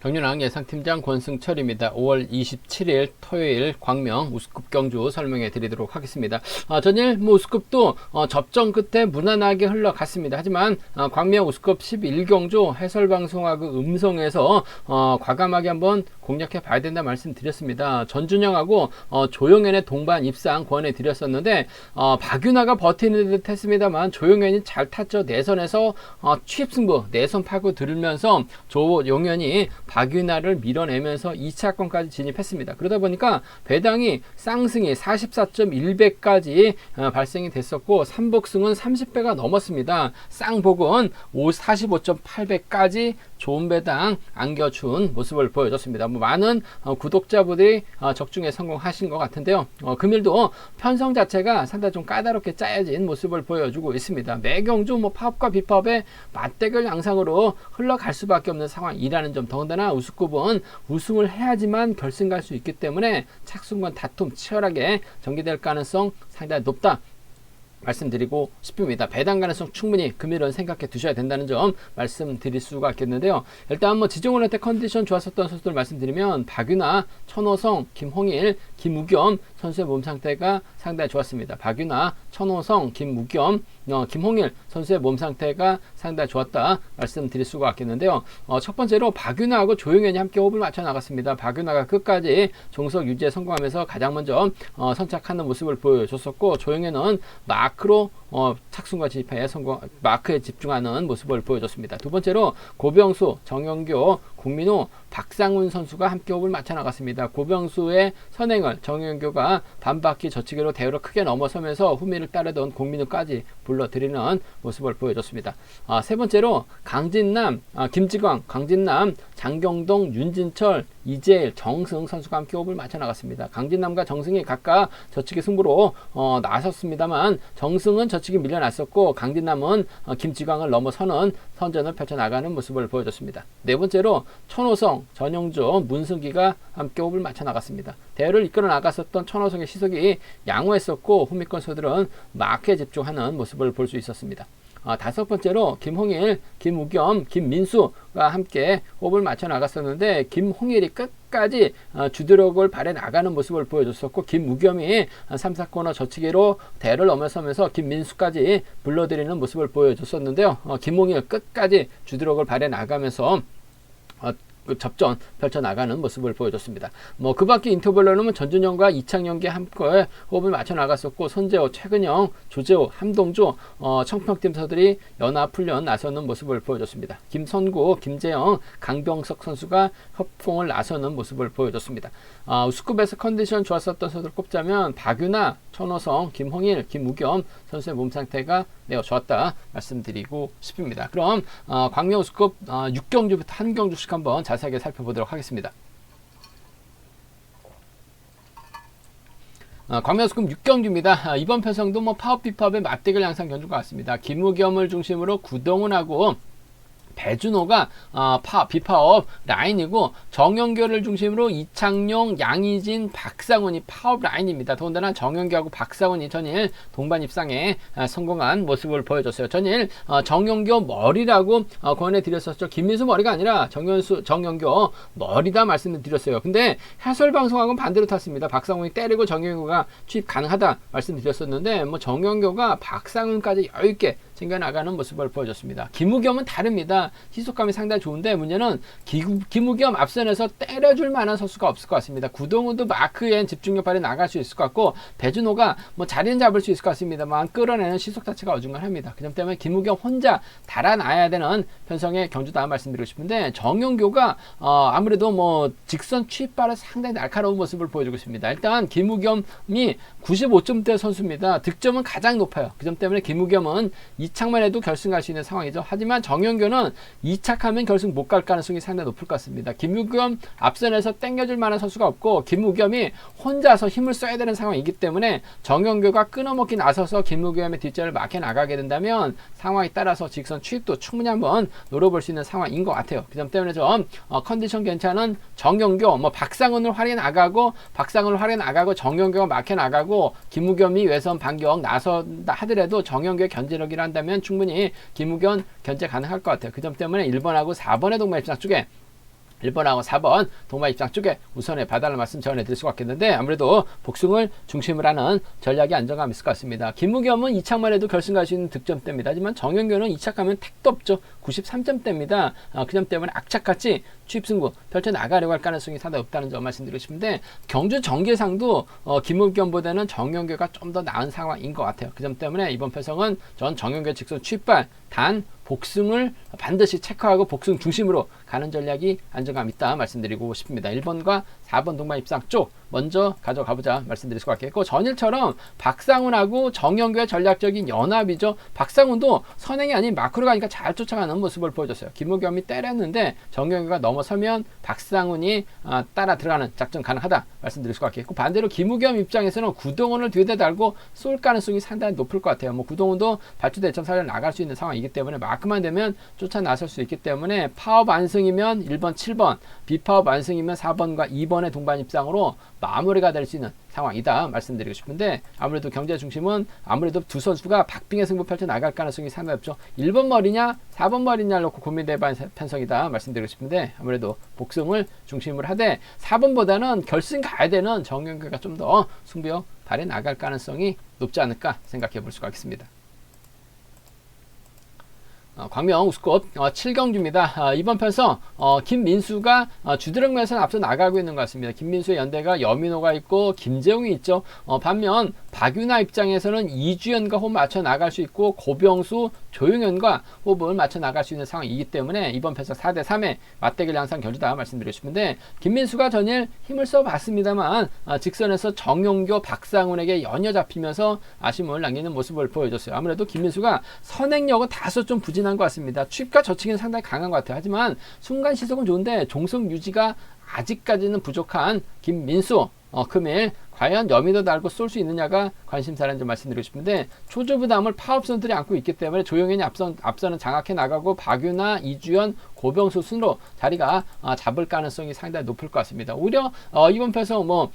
경륜왕 예상팀장 권승철입니다. 5월 27일 토요일 광명 우스컵 경주 설명해 드리도록 하겠습니다. 전일 우스컵도 접전 끝에 무난하게 흘러갔습니다. 하지만 광명 우스컵 11경주 해설방송하고 음성에서 과감하게 한번 공략해 봐야 된다 말씀드렸습니다. 전준영하고 조용현의 동반 입상 권해 드렸었는데 박윤아가 버티는 듯 했습니다만 조용현이 잘 탔죠. 내선에서 취입승부 내선 파고 들으면서 조용현이 박윤아를 밀어내면서 2차권까지 진입했습니다. 그러다 보니까 배당이 쌍승이 44.1배까지 발생이 됐었고 삼복승은 30배가 넘었습니다. 쌍복은 45.8배까지 좋은 배당 안겨준 모습을 보여줬습니다. 많은 구독자분들이 적중에 성공하신 것 같은데요. 금일도 편성 자체가 상당히 좀 까다롭게 짜여진 모습을 보여주고 있습니다. 매경주 파업과 비파업의 맞대결 양상으로 흘러갈 수밖에 없는 상황이라는 점, 더군다나 우스컵은 우승을 해야지만 결승 갈 수 있기 때문에 착순권 다툼 치열하게 전개될 가능성 상당히 높다 말씀드리고 싶습니다. 배당 가능성 충분히 금일은 생각해 두셔야 된다는 점 말씀드릴 수가 있겠는데요. 일단 지정원한테 컨디션 좋았었던 선수들 말씀드리면 박윤아, 천호성, 김홍일, 김우겸 선수의 몸 상태가 상당히 좋았습니다. 박윤아, 천호성, 김우겸, 김홍일 선수의 몸 상태가 상당히 좋았다 말씀드릴 수가 있겠는데요. 첫 번째로 박윤아하고 조용현이 함께 호흡을 맞춰 나갔습니다. 박윤아가 끝까지 종속 유지에 성공하면서 가장 먼저 선착하는 모습을 보여줬었고, 조용현은 마크로 착순과 진입에 성공, 마크에 집중하는 모습을 보여줬습니다. 두 번째로 고병수, 정영교, 국민우, 박상훈 선수가 함께 호흡을 맞춰 나갔습니다. 고병수의 선행을 정영교가 반바퀴 젖히기로 대회로 크게 넘어서면서 후미를 따르던 국민우까지 불러들이는 모습을 보여줬습니다. 세 번째로 강진남, 김지광, 강진남, 장경동, 윤진철, 이재일, 정승 선수가 함께 호흡을 맞춰 나갔습니다. 강진남과 정승이 각각 젖히기 승부로 나섰습니다만 정승은 젖히기 밀려났었고, 강진남은 김지광을 넘어서는 선전을 펼쳐나가는 모습을 보여줬습니다. 네 번째로 천호성, 전영조, 문승기가 함께 호흡을 맞춰 나갔습니다. 대회를 이끌어 나갔었던 천호성의 시속이 양호했었고, 후미권 선수들은 마크에 집중하는 모습을 볼 수 있었습니다. 다섯 번째로 김홍일, 김우겸, 김민수가 함께 호흡을 맞춰 나갔었는데, 김홍일이 끝까지 주도력을 발휘 나가는 모습을 보여줬었고, 김우겸이 3, 4코너 젖히기로 대를 넘어서면서 김민수까지 불러들이는 모습을 보여줬었는데요. 김홍일 끝까지 주도력을 발휘 나가면서 접전 펼쳐나가는 모습을 보여줬습니다. 그 밖에 인터벌로는 전준영과 이창영과 함께 호흡을 맞춰 나갔었고, 손재호, 최근영, 조재호, 함동주, 청평팀 선수들이 연합 훈련 나서는 모습을 보여줬습니다. 김선구, 김재영, 강병석 선수가 협공을 나서는 모습을 보여줬습니다. 우스컵에서 컨디션 좋았었던 선수들 꼽자면 박윤아, 천호성, 김홍일, 김우겸 선수의 몸 상태가 매우 좋았다 말씀드리고 싶습니다. 그럼 광명 우스컵 6경주부터 한 경주씩 한번 자세하게 살펴보도록 하겠습니다. 광명 우스컵 6경주입니다. 이번 편성도 파업 비파업의 맞대결 양상 견주가 같습니다. 김우겸을 중심으로 구동훈하고 배준호가 비파업 라인이고, 정영교를 중심으로 이창용, 양희진, 박상훈이 파업 라인입니다. 더군다나 정영교하고 박상훈이 전일 동반 입상에 성공한 모습을 보여줬어요. 전일 정영교 머리라고 권해드렸었죠. 김민수 머리가 아니라 정영교 머리다 말씀을 드렸어요. 근데 해설방송하고는 반대로 탔습니다. 박상훈이 때리고 정영교가 취입 가능하다 말씀드렸었는데, 정영교가 박상훈까지 여유있게 챙겨나가는 모습을 보여줬습니다. 김우겸은 다릅니다. 시속감이 상당히 좋은데, 문제는 김우겸 앞선에서 때려줄 만한 선수가 없을 것 같습니다. 구동훈도 마크엔 집중력 발휘 나갈 수 있을 것 같고, 배준호가 자리는 잡을 수 있을 것 같습니다만 끌어내는 시속 자체가 어중간합니다. 그 점 때문에 김우겸 혼자 달아나야 되는 편성의 경주다 말씀드리고 싶은데, 정영교가 아무래도 직선 취입발을 상당히 날카로운 모습을 보여주고 있습니다. 일단 김우겸이 95점대 선수입니다. 득점은 가장 높아요. 그 점 때문에 김우겸은 2착만 해도 결승 갈 수 있는 상황이죠. 하지만 정영교는 2착하면 결승 못 갈 가능성이 상당히 높을 것 같습니다. 김우겸 앞선에서 땡겨줄 만한 선수가 없고, 김우겸이 혼자서 힘을 써야 되는 상황이기 때문에 정영교가 끊어먹기 나서서 김우겸의 뒷자리를 막혀 나가게 된다면 상황에 따라서 직선 취입도 충분히 한번 노려볼 수 있는 상황인 것 같아요. 그 점 때문에 좀 컨디션 괜찮은 정영교, 박상훈을 활용해 나가고, 정영교가 막혀 나가고, 김우겸이 외선 반격 나선다 하더라도 정영교의 견제력이라 한다면 충분히 김우겸 견제 가능할 것 같아요. 그 점 때문에 1번하고 4번의 동반 입상 쪽에 1번하고 4번 동반 입장 쪽에 우선의 봐달라는 말씀 전해드릴 수가 있겠는데, 아무래도 복숭을 중심으로 하는 전략이 안정감 있을 것 같습니다. 김무겸은 2차만 해도 결승 갈 수 있는 득점대입니다. 하지만 정현규는 2차 가면 택도 없죠. 93점대입니다. 그 점 때문에 악착같이 추입승부 펼쳐나가려고 할 가능성이 상당히 없다는 점 말씀드리고 싶은데, 경주 정계상도 김무겸보다는 정현규가 좀 더 나은 상황인 것 같아요. 그 점 때문에 이번 패성은 전 정현규 직선 추입발 단 복승을 반드시 체크하고 복승 중심으로 가는 전략이 안정감 있다 말씀드리고 싶습니다. 1번과 4번 동반 입상 쪽 먼저 가져가보자 말씀드릴 수가 있겠고, 전일처럼 박상훈하고 정현규의 전략적인 연합이죠. 박상훈도 선행이 아닌 마크로 가니까 잘 쫓아가는 모습을 보여줬어요. 김무겸이 때렸는데 정현규가 넘어서면 박상훈이 따라 들어가는 작전 가능하다 말씀드릴 수가 있겠고, 반대로 김무겸 입장에서는 구동훈을 뒤에다 달고 쏠 가능성이 상당히 높을 것 같아요. 구동훈도 발주대 1.4를 나갈 수 있는 상황이기 때문에 마크만 되면 쫓아 나설 수 있기 때문에, 파업 안승이면 1번 7번, 비파업 안승이면 4번과 2번의 동반 입상으로 마무리가 될 수 있는 상황이다 말씀드리고 싶은데, 아무래도 경제 중심은 아무래도 두 선수가 박빙의 승부 펼쳐 나갈 가능성이 상당히 없죠. 1번 머리냐 4번 머리냐 놓고 고민돼봐야 편성이다 말씀드리고 싶은데, 아무래도 복승을 중심으로 하되 4번보다는 결승 가야 되는 정현규가 좀 더 승부 발에 나갈 가능성이 높지 않을까 생각해 볼 수가 있습니다. 광명 우스컵 7경주입니다. 이번 편성 김민수가 주드럭에서는 앞서 나가고 있는 것 같습니다. 김민수의 연대가 여민호가 있고 김재웅이 있죠. 반면 박윤아 입장에서는 이주연과 호흡 맞춰 나갈 수 있고, 고병수, 조용현과 호흡을 맞춰 나갈 수 있는 상황이기 때문에 이번 편성 4대3의 맞대결 양상 경주다 말씀드리고 싶은데, 김민수가 전일 힘을 써봤습니다만 직선에서 정용교, 박상훈에게 연이어 잡히면서 아쉬움을 남기는 모습을 보여줬어요. 아무래도 김민수가 선행력은 다소 좀 부진한 것 같습니다. 추입과 저치기는 상당히 강한 것 같아요. 하지만 순간 시속은 좋은데 종속 유지가 아직까지는 부족한 김민수, 금일 과연 여민호 달고 쏠 수 있느냐가 관심사라는 점 말씀드리고 싶은데, 초조 부담을 파업선들이 안고 있기 때문에 조용현이 앞서는 장악해 나가고 박윤아, 이주연, 고병수 순으로 자리가 잡을 가능성이 상당히 높을 것 같습니다. 오히려 이번 패서 2번,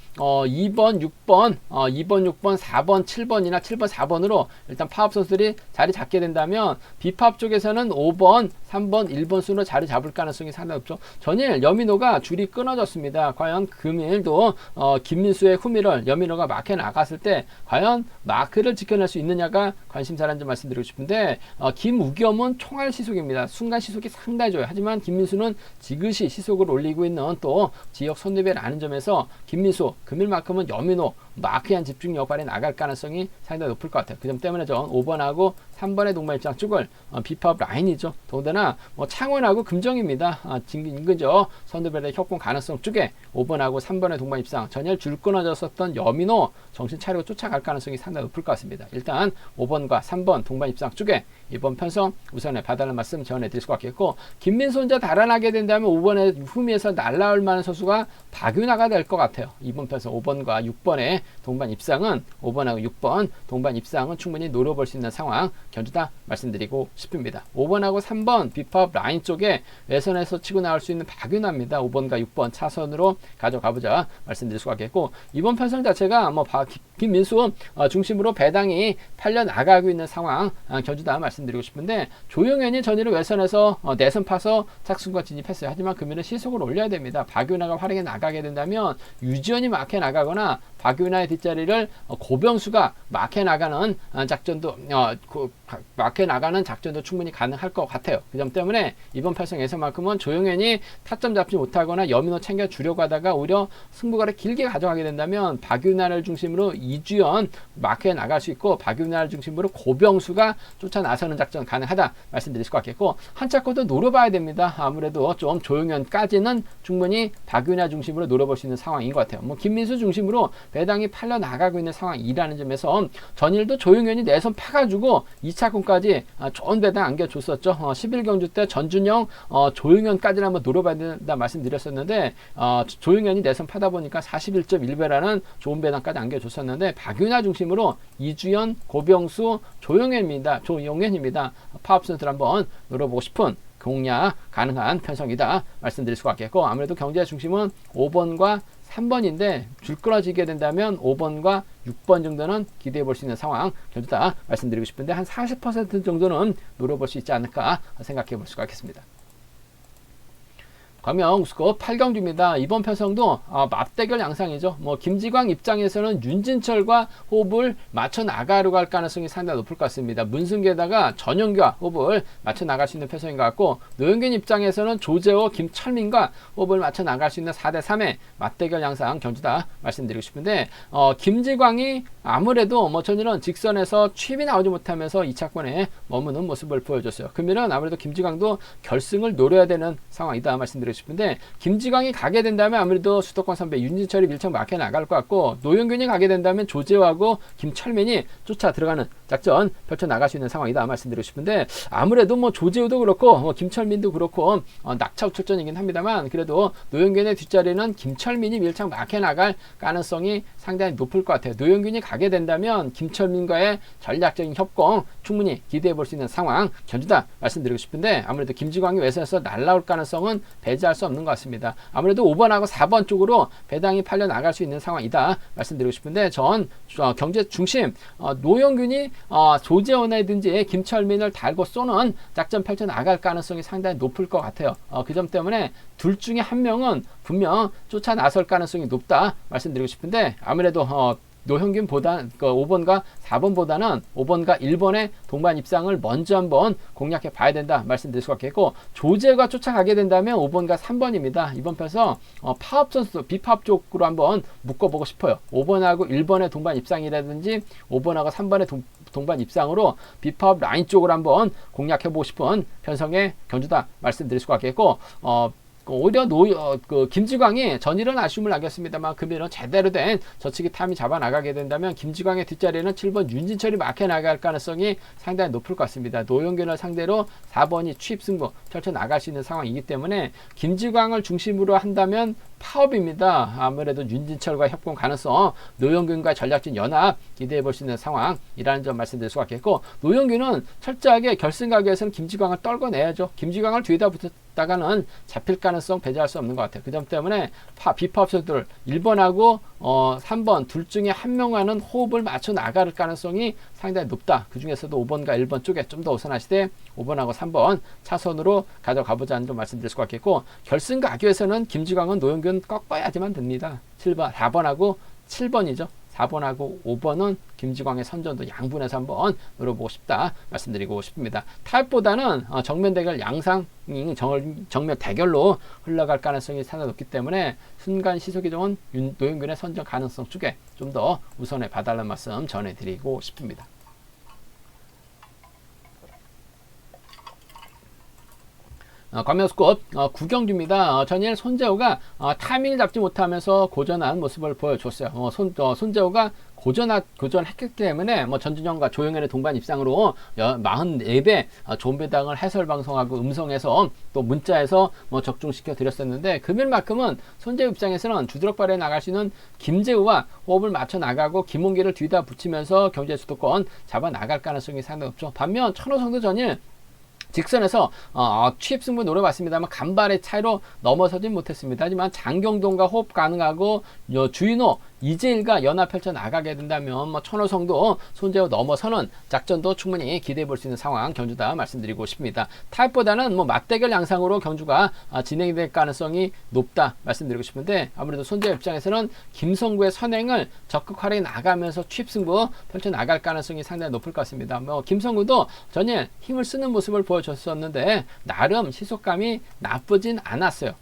6번, 4번, 7번이나 7번, 4번으로 일단 파업 선수들이 자리 잡게 된다면, 비파업 쪽에서는 5번, 3번, 1번 순으로 자리 잡을 가능성이 상당히 높죠. 전일 여민호가 줄이 끊어졌습니다. 과연 금일도 김민수의 후미를 여민호가 마크에 나갔을 때 과연 마크를 지켜낼 수 있느냐가 관심사라는 점 말씀드리고 싶은데, 김우겸은 총알 시속입니다. 순간 시속이 상당히 좋아요. 하지만 김민수는 지그시 시속을 올리고 있는 또 지역 손대배라는 점에서 김민수 금일만큼은 여민호 마크에 한 집중 역할에 나갈 가능성이 상당히 높을 것 같아요. 그 점 때문에 전 5번하고 3번의 동반 입장 쪽을 비파업 라인이죠. 더군다나 창원하고 금정입니다. 인근저 선두별의 협공 가능성 쪽에 5번하고 3번의 동반 입상, 전일 줄 끊어졌었던 여민호 정신 차리고 쫓아갈 가능성이 상당히 높을 것 같습니다. 일단 5번과 3번 동반 입상 쪽에 이번 편성 우선에 봐달라는 말씀 전해드릴 수가 있겠고, 김민수 혼자 달아나게 된다면 5번의 후미에서 날라올 만한 선수가 박윤아가 될 것 같아요. 이번 편성 5번과 6번의 동반 입상은 5번하고 6번 동반 입상은 충분히 노려볼 수 있는 상황 견주다 말씀드리고 싶습니다. 5번하고 3번 비파업 라인 쪽에 외선에서 치고 나올 수 있는 박윤아입니다. 5번과 6번 차선으로 가져가보자 말씀드릴 수가 있겠고, 이번 편성 자체가 김민수 중심으로 배당이 팔려 나가고 있는 상황 견주다 말씀드리고 싶은데, 조용현이 전일을 외선에서 내선 파서 착순과 진입했어요. 하지만 금일은 시속을 올려야 됩니다. 박윤아가 활약에 나가게 된다면 유지현이 막해 나가거나 박윤아의 뒷자리를 고병수가 막해 나가는 작전도 막해 나가는 작전도 충분히 가능할 것 같아요. 그 점 때문에 이번 팔성에서만큼은 조용현이 타점 잡지 못하거나 여민호 챙겨 주려고 하다가 오히려 승부가를 길게 가져가게 된다면 박윤아를 중심으로 이주연 막해 나갈 수 있고, 박윤아를 중심으로 고병수가 쫓아 나서는 작전 가능하다 말씀드릴 수 있겠고, 한차코도 노려봐야 됩니다. 아무래도 좀 조용현까지는 충분히 박윤아 중심으로 노려볼 수 있는 상황인 것 같아요. 김민수 중심으로 배당이 팔려 나가고 있는 상황이라는 점에서 전일도 조용현이 내선 파가지고 2차권까지 좋은 배당 안겨줬었죠. 11경주 때 전준영, 조용현까지는 한번 노려봐야 된다 말씀드렸었는데, 조용현이 내선 파다 보니까 41.1배라는 좋은 배당까지 안겨줬었는데, 박윤아 중심으로 이주연, 고병수, 조용현입니다. 파업 선수들 한번 노려보고 싶은 공략 가능한 편성이다 말씀드릴 수가 있겠고, 아무래도 경제 중심은 5번과 3번인데 줄 끊어지게 된다면 5번과 6번 정도는 기대해 볼 수 있는 상황 견주다 말씀드리고 싶은데, 한 40% 정도는 노려볼 수 있지 않을까 생각해 볼 수가 있겠습니다. 광명 우스컵 8경주입니다. 이번 편성도 맞대결 양상이죠. 뭐 김지광 입장에서는 윤진철과 호흡을 맞춰 나가려고 할 가능성이 상당히 높을 것 같습니다. 문승기에다가 전영규와 호흡을 맞춰 나갈 수 있는 편성인 것 같고, 노영균 입장에서는 조재호, 김철민과 호흡을 맞춰 나갈 수 있는 4대3의 맞대결 양상 경주다 말씀드리고 싶은데, 김지광이 아무래도 뭐 전일은 직선에서 취입이 나오지 못하면서 2차권에 머무는 모습을 보여줬어요. 그러면 아무래도 김지광도 결승을 노려야 되는 상황이다 말씀드리고 싶은데, 김지광이 가게 된다면 아무래도 수도권 선배 윤진철이 밀착 막혀 나갈 것 같고, 노영균이 가게 된다면 조재호하고 김철민이 쫓아 들어가는 작전 펼쳐 나갈 수 있는 상황이다 말씀드리고 싶은데, 아무래도 뭐 조재호도 그렇고 김철민도 그렇고 낙차 출전이긴 합니다만, 그래도 노영균의 뒷자리는 김철민이 밀착 막혀 나갈 가능성이 상당히 높을 것 같아요. 노영균이 가게 된다면 김철민과의 전략적인 협공 충분히 기대해 볼 수 있는 상황 견주다 말씀드리고 싶은데, 아무래도 김지광이 외선에서 날라올 가능성은 배제할 수 없는 것 같습니다. 아무래도 5번하고 4번 쪽으로 배당이 팔려 나갈 수 있는 상황이다 말씀드리고 싶은데, 전 경제 중심 노영균이 조재원이든지 김철민을 달고 쏘는 작전 펼쳐 나갈 가능성이 상당히 높을 것 같아요. 그 점 때문에 둘 중에 한 명은 분명 쫓아 나설 가능성이 높다 말씀드리고 싶은데, 아무래도 노형균보다 5번과 4번보다는 5번과 1번의 동반 입상을 먼저 한번 공략해 봐야 된다 말씀드릴 수 있겠고, 조재가 쫓아가게 된다면 5번과 3번입니다. 이번 편에서 파업 선수 비파업 쪽으로 한번 묶어보고 싶어요. 5번하고 1번의 동반 입상이라든지 5번하고 3번의 동반 입상으로 비파업 라인 쪽으로 한번 공략해 보고 싶은 편성의 경주다 말씀드릴 수가 있겠고, 오히려 김지광이 전일은 아쉬움을 남겼습니다만, 금일은 제대로 된 저치기 탐이 잡아 나가게 된다면 김지광의 뒷자리에는 7번 윤진철이 막혀 나갈 가능성이 상당히 높을 것 같습니다. 노영균을 상대로 4번이 취입 승부 펼쳐 나갈 수 있는 상황이기 때문에 김지광을 중심으로 한다면 파업입니다. 아무래도 윤진철과 협공 가능성, 노영균과 전략진 연합 기대해 볼 수 있는 상황이라는 점 말씀드릴 수가 있겠고, 노영균은 철저하게 결승 가기 위해서는 김지광을 떨궈내야죠. 김지광을 뒤에다 붙었다가는 잡힐 가능성 배제할 수 없는 것 같아요. 그 점 때문에 비파업 선수들 1번하고 3번 둘 중에 한 명과는 호흡을 맞춰 나갈 가능성이 상당히 높다. 그 중에서도 5번과 1번 쪽에 좀 더 우선하시되 5번하고 3번 차선으로 가져가보자는 점 말씀드릴 수가 있겠고, 결승 가기 위해서는 김지광은 노영균 꺾어야지만 됩니다. 4번하고 7번이죠. 4번하고 5번은 김지광의 선전도 양분해서 한번 노려보고 싶다 말씀드리고 싶습니다. 타입보다는 정면 대결 양상 정면 대결로 흘러갈 가능성이 상당히 높기 때문에 순간 시속이 좋은 노영균의 선전 가능성 쪽에 좀 더 우선해 봐달라는 말씀 전해드리고 싶습니다. 광명우스컵 9경주입니다. 전일 손재호가 타이밍을 잡지 못하면서 고전한 모습을 보여줬어요. 손재호가 고전했기 때문에 전준영과 조영현의 동반 입상으로 44배 좋은 배당을 해설 방송하고 음성에서 또 문자에서 적중시켜 드렸었는데, 금일만큼은 손재호 입장에서는 주드럭발에 나갈 수 있는 김재우와 호흡을 맞춰 나가고 김홍기를 뒤다 붙이면서 경제 주도권 잡아 나갈 가능성이 상당히 높죠. 반면 천호성도 전일 직선에서 취입 승부 노려봤습니다만 간발의 차이로 넘어서진 못했습니다. 하지만 장경동과 호흡 가능하고 주인호, 이재일과 연합 펼쳐 나가게 된다면 천호성도 손재호 넘어서는 작전도 충분히 기대해 볼 수 있는 상황 경주다 말씀드리고 싶습니다. 타입보다는 맞대결 양상으로 경주가 진행될 가능성이 높다 말씀드리고 싶은데, 아무래도 손재호 입장에서는 김성구의 선행을 적극 활용해 나가면서 취입 승부 펼쳐 나갈 가능성이 상당히 높을 것 같습니다. 김성구도 전일 힘을 쓰는 모습을 보여줬었는데 나름 시속감이 나쁘진 않았어요.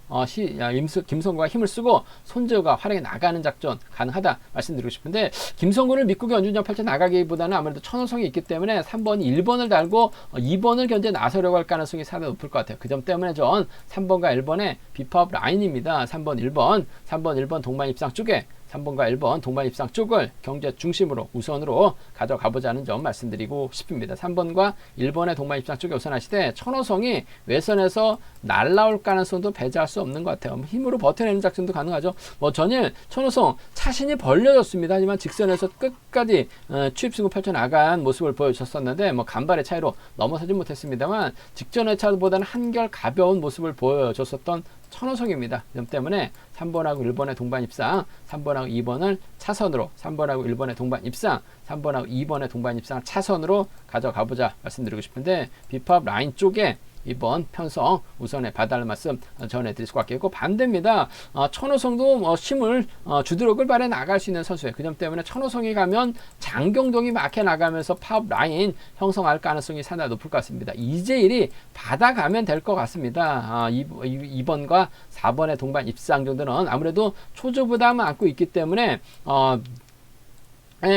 김성구가 힘을 쓰고 손재호가 활용해 나가는 작전 가능하다 말씀드리고 싶은데, 김성구를 믿고 연준전 펼쳐 나가기보다는 아무래도 천호성이 있기 때문에 3번이 1번을 달고 2번을 견제 나서려고 할 가능성이 상당히 높을 것 같아요. 그 점 때문에 전 3번과 1번의 비파업 라인입니다. 3번 1번 동반 입상 쪽에 3번과 1번 동반 입상 쪽을 경제 중심으로 우선으로 가져가보자는 점 말씀드리고 싶습니다. 3번과 1번의 동반 입상 쪽에 우선하시되, 천호성이 외선에서 날라올 가능성도 배제할 수 없는 것 같아요. 힘으로 버텨내는 작전도 가능하죠. 전일 천호성 차신이 벌려졌습니다. 하지만 직선에서 끝까지 취입 승부 펼쳐나간 모습을 보여줬었는데 간발의 차이로 넘어서지 못했습니다만, 직전의 차보다는 한결 가벼운 모습을 보여줬었던 천호성입니다. 그 점 때문에 3번하고 1번의 동반 입상, 3번하고 2번을 차선으로, 3번하고 1번의 동반 입상, 3번하고 2번의 동반 입상을 차선으로 가져가보자 말씀드리고 싶은데, 비파업 라인 쪽에 이번 편성 우선에 봐달라는 말씀 전해드릴 수가 있겠고, 반대입니다. 천호성도 힘을 주드력을 발휘해 나갈 수 있는 선수예요. 그 점 때문에 천호성이 가면 장경동이 막혀 나가면서 파업 라인 형성할 가능성이 상당히 높을 것 같습니다. 이재일이 받아가면 될 것 같습니다. 2번과 4번의 동반 입상 정도는 아무래도 초조 부담을 안고 있기 때문에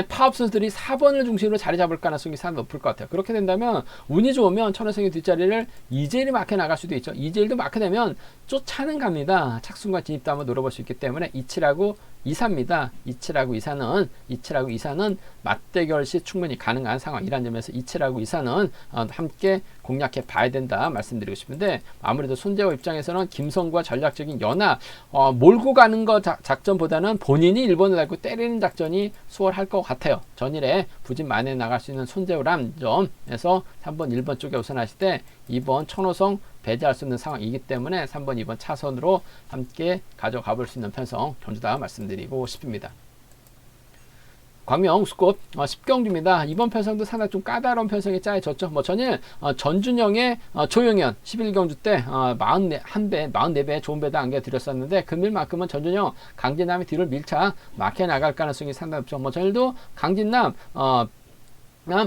파업 선수들이 4번을 중심으로 자리 잡을 가능성이 상당히 높을 것 같아요. 그렇게 된다면 운이 좋으면 천호성의 뒷자리를 이재일이 막혀 나갈 수도 있죠. 이재일도 막혀 되면 쫓아는 갑니다. 착순과 진입도 한번 노려볼 수 있기 때문에 27하고 2사입니다. 27하고 2사는 맞대결 시 충분히 가능한 상황이라는 점에서 27하고 2사는 함께 공략해 봐야 된다 말씀드리고 싶은데, 아무래도 손재호 입장에서는 김성과 전략적인 연합 몰고 가는 거 작전보다는 본인이 1번을 달고 때리는 작전이 수월할 것 같아요. 전일에 부진 만에 나갈 수 있는 손재호란 점에서 3번 1번 쪽에 우선하실 때 2번 천호성 배제할 수 없는 상황이기 때문에 3번 2번 차선으로 함께 가져가 볼 수 있는 편성 견주다 말씀드리고 싶습니다. 광명 우스컵 10경주입니다. 이번 편성도 상당히 좀 까다로운 편성이 짜여졌죠. 전일 전준영의 조용현 11경주 때 44배 좋은 배도 안겨드렸었는데, 금일만큼은 전준영 강진남이 뒤를 밀착 막혀 나갈 가능성이 상당히 높죠. 전일도 강진남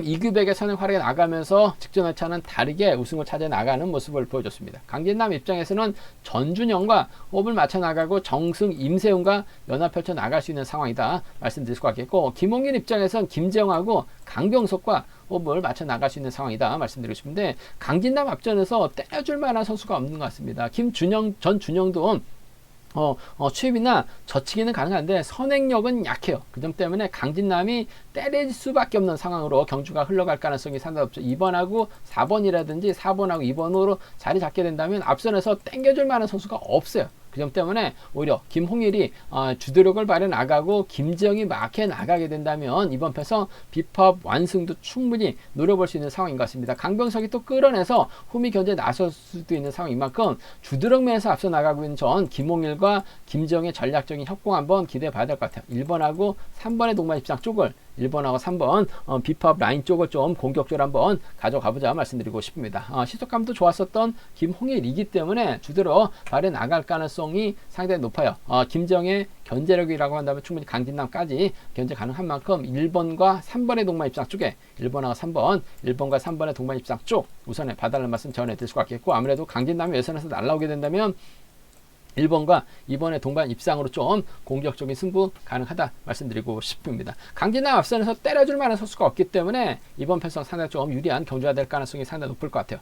이규백의 선행 활약에 나가면서 직전 회차는 다르게 우승을 찾아 나가는 모습을 보여줬습니다. 강진남 입장에서는 전준영과 호흡을 맞춰 나가고 정승, 임세훈과 연합 펼쳐 나갈 수 있는 상황이다 말씀드릴 수 있겠고, 김홍길 입장에서는 김재영하고 강병석과 호흡을 맞춰 나갈 수 있는 상황이다 말씀드리고 싶은데, 강진남 앞전에서 때려줄 만한 선수가 없는 것 같습니다. 전준영도 추입이나 젖히기는 가능한데 선행력은 약해요. 그 점 때문에 강진남이 때릴 수밖에 없는 상황으로 경주가 흘러갈 가능성이 상당히 높죠. 2번하고 4번이라든지 4번하고 2번으로 자리 잡게 된다면 앞선에서 땡겨줄 만한 선수가 없어요. 그 점 때문에 오히려 김홍일이 주도력을 발휘해 나가고 김지영이 막혀 나가게 된다면 이번 편성 비법 완승도 충분히 노려볼 수 있는 상황인 것 같습니다. 강병석이 또 끌어내서 후미 견제에 나설 수도 있는 상황인 만큼 주도력 면에서 앞서 나가고 있는 전 김홍일과 김지영의 전략적인 협공 한번 기대해 봐야 될 것 같아요. 1번하고 3번의 동반 입장 쪽을 1번하고 3번 비법 라인 쪽을 좀 공격적으로 한번 가져가보자 말씀드리고 싶습니다. 시속감도 좋았었던 김홍일이기 때문에 주대로 발에 나갈 가능성이 상당히 높아요. 김정의 견제력이라고 한다면 충분히 강진남까지 견제 가능한 만큼 1번과 3번의 동반 입장 쪽에 1번과 3번의 동반 입장 쪽 우선에 봐달라는 말씀 전해드릴 수가 있겠고, 아무래도 강진남이 외선에서 날라오게 된다면 1번과 2번의 동반 입상으로 좀 공격적인 승부 가능하다 말씀드리고 싶습니다. 강진남 앞선에서 때려줄 만한 선수가 없기 때문에 이번 편성 상당히 좀 유리한 경주가 될 가능성이 상당히 높을 것 같아요.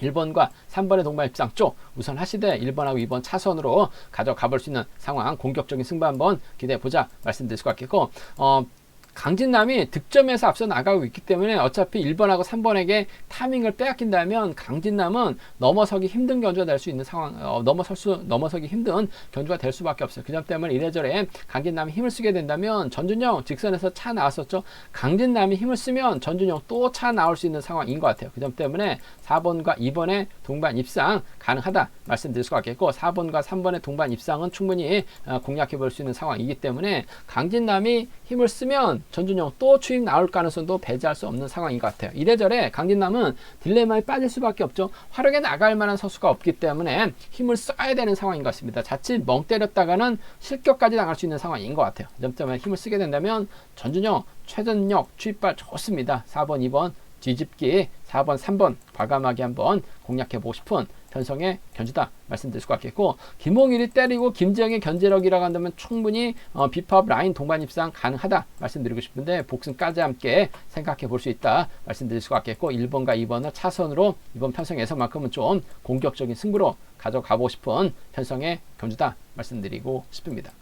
1번과 3번의 동반 입상 쪽 우선 하시되 1번하고 2번 차선으로 가져가 볼 수 있는 상황, 공격적인 승부 한번 기대해 보자 말씀드릴 수가 있겠고, 강진남이 득점에서 앞서 나가고 있기 때문에 어차피 1번하고 3번에게 타이밍을 빼앗긴다면 강진남은 넘어서기 힘든 견주가 될 수 있는 상황, 넘어서기 힘든 견주가 될 수밖에 없어요. 그 점 때문에 이래저래 강진남이 힘을 쓰게 된다면 전준영 직선에서 차 나왔었죠. 강진남이 힘을 쓰면 전준영 또 차 나올 수 있는 상황인 것 같아요. 그 점 때문에 4번과 2번의 동반 입상 가능하다 말씀드릴 수가 있겠고, 4번과 3번의 동반 입상은 충분히 공략해 볼 수 있는 상황이기 때문에 강진남이 힘을 쓰면 전준영 또 추입 나올 가능성도 배제할 수 없는 상황인 것 같아요. 이래저래 강진남은 딜레마에 빠질 수밖에 없죠. 화력에 나갈 만한 선수가 없기 때문에 힘을 써야 되는 상황인 것 같습니다. 자칫 멍 때렸다가는 실격까지 나갈 수 있는 상황인 것 같아요. 그 점 때문에 힘을 쓰게 된다면 전준영 최전력 추입발 좋습니다. 4번 2번 뒤집기 4번 3번 과감하게 한번 공략해 보고 싶은 편성의 견주다 말씀드릴 수가 있겠고, 김홍일이 때리고 김지영의 견제력이라고 한다면 충분히 비법 라인 동반 입상 가능하다 말씀드리고 싶은데, 복승까지 함께 생각해 볼 수 있다 말씀드릴 수가 있겠고, 1번과 2번을 차선으로 이번 편성에서만큼은 좀 공격적인 승부로 가져가고 싶은 편성의 견주다 말씀드리고 싶습니다.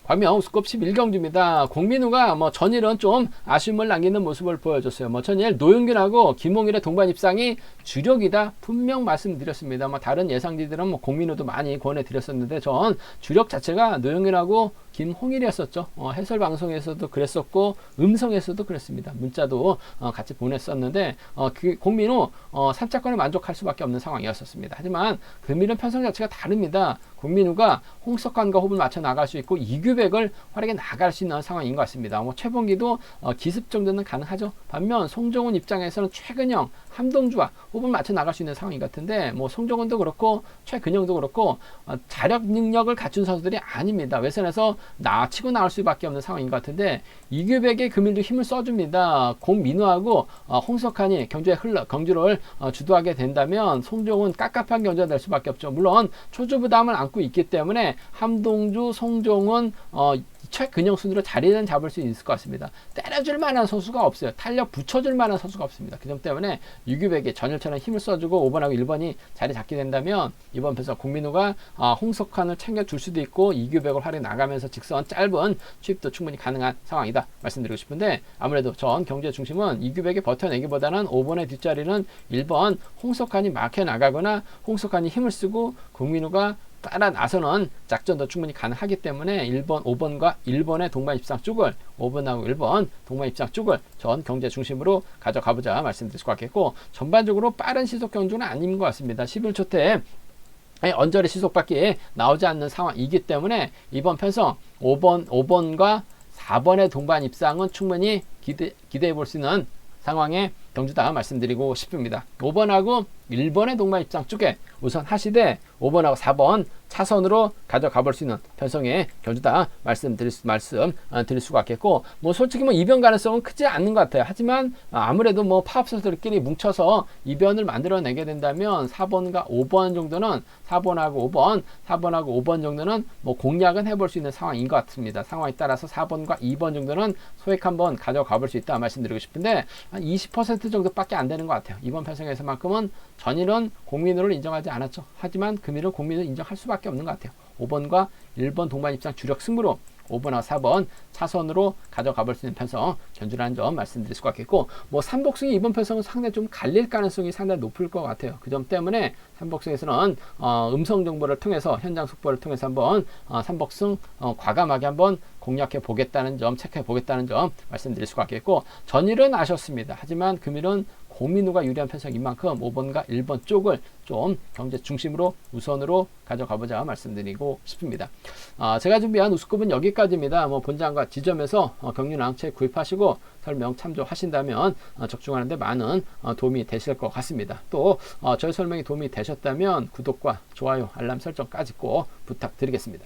광명 우스컵 11경주입니다. 공민우가 전일은 좀 아쉬움을 남기는 모습을 보여줬어요. 전일 노영균하고 김홍일의 동반 입상이 주력이다 분명 말씀드렸습니다. 다른 예상지들은 공민우도 많이 권해드렸었는데 전 주력 자체가 노영균하고 김홍일이었었죠. 해설 방송에서도 그랬었고 음성에서도 그랬습니다. 문자도 같이 보냈었는데 그 공민우 3차권에 만족할 수밖에 없는 상황이었었습니다. 하지만 금일은 편성 자체가 다릅니다. 공민우가 홍석환과 호흡을 맞춰 나갈 수 있고 이규 이규백을 활약해 나갈 수 있는 상황인 것 같습니다. 뭐 최봉기도 기습 정도는 가능하죠. 반면 송정훈 입장에서는 최근영, 함동주와 호흡을 맞춰 나갈 수 있는 상황인 것 같은데 뭐 송정훈도 그렇고 최근영도 그렇고 자력 능력을 갖춘 선수들이 아닙니다. 외선에서 치고 나올 수밖에 없는 상황인 것 같은데 이규백의 금일도 힘을 써줍니다. 공민우하고 홍석환이 경주를 주도하게 된다면 송정훈 깝깝한 경주가 될 수밖에 없죠. 물론 초조 부담을 안고 있기 때문에 함동주, 송정훈, 최근영 순으로 자리는 잡을 수 있을 것 같습니다. 때려줄 만한 선수가 없어요. 탄력 붙여줄 만한 선수가 없습니다. 그 점 때문에 유규백이 전일처럼 힘을 써주고 5번하고 1번이 자리 잡게 된다면 이번 편에서 공민우가 홍석환을 챙겨줄 수도 있고 이규백을 활용해 나가면서 직선 짧은 취입도 충분히 가능한 상황이다 말씀드리고 싶은데 아무래도 전 경주의 중심은 이규백이 버텨내기보다는 5번의 뒷자리는 1번 홍석환이 막혀 나가거나 홍석환이 힘을 쓰고 공민우가 따라 나서는 작전도 충분히 가능하기 때문에 1번, 5번과 1번의 동반 입상 쪽을 5번하고 1번 동반 입상 쪽을 전 경제 중심으로 가져가보자 말씀드릴 수 같겠고 전반적으로 빠른 시속 경주는 아닌 것 같습니다. 11초 때 언저리 시속밖에 나오지 않는 상황이기 때문에 이번 편성 5번과 4번의 동반 입상은 충분히 기대해 볼 수 있는 상황의 경주다 말씀드리고 싶습니다. 5번하고 1번의 동반 입상 쪽에 우선 하시되 5번하고 4번 차선으로 가져가 볼 수 있는 편성의 경주다 말씀드릴 수가 있겠고 뭐 솔직히 뭐 이변 가능성은 크지 않는 것 같아요. 하지만 아무래도 뭐 파업 선수들끼리 뭉쳐서 이변을 만들어내게 된다면 4번과 5번 정도는 4번하고 5번 정도는 뭐 공략은 해볼 수 있는 상황인 것 같습니다. 상황에 따라서 4번과 2번 정도는 소액 한번 가져가 볼 수 있다 말씀드리고 싶은데 한 20% 정도밖에 안 되는 것 같아요. 이번 편성에서만큼은 전일은 공민우를 인정하지 않았죠. 하지만 금일은 공민우를 인정할 수밖에 없는 것 같아요. 5번과 1번 동반 입장 주력 승부로 5번하고 4번 차선으로 가져가 볼 수 있는 편성 견주라는 점 말씀드릴 수가 있겠고 뭐 삼복승이 이번 편성은 상당히 좀 갈릴 가능성이 상당히 높을 것 같아요. 그 점 때문에 삼복승에서는 음성 정보를 통해서 현장 속보를 통해서 한번 삼복승 과감하게 한번 공략해 보겠다는 점 체크해 보겠다는 점 말씀드릴 수가 있겠고 전일은 아셨습니다. 하지만 금일은 공민우가 유리한 편성인 만큼 5번과 1번 쪽을 좀 경제 중심으로 우선으로 가져가보자 말씀드리고 싶습니다. 제가 준비한 우스컵은 여기까지입니다. 뭐 본장과 지점에서 경륜 책 구입하시고 설명 참조하신다면 적중하는 데 많은 도움이 되실 것 같습니다. 또 저희 설명이 도움이 되셨다면 구독과 좋아요, 알람 설정까지 꼭 부탁드리겠습니다.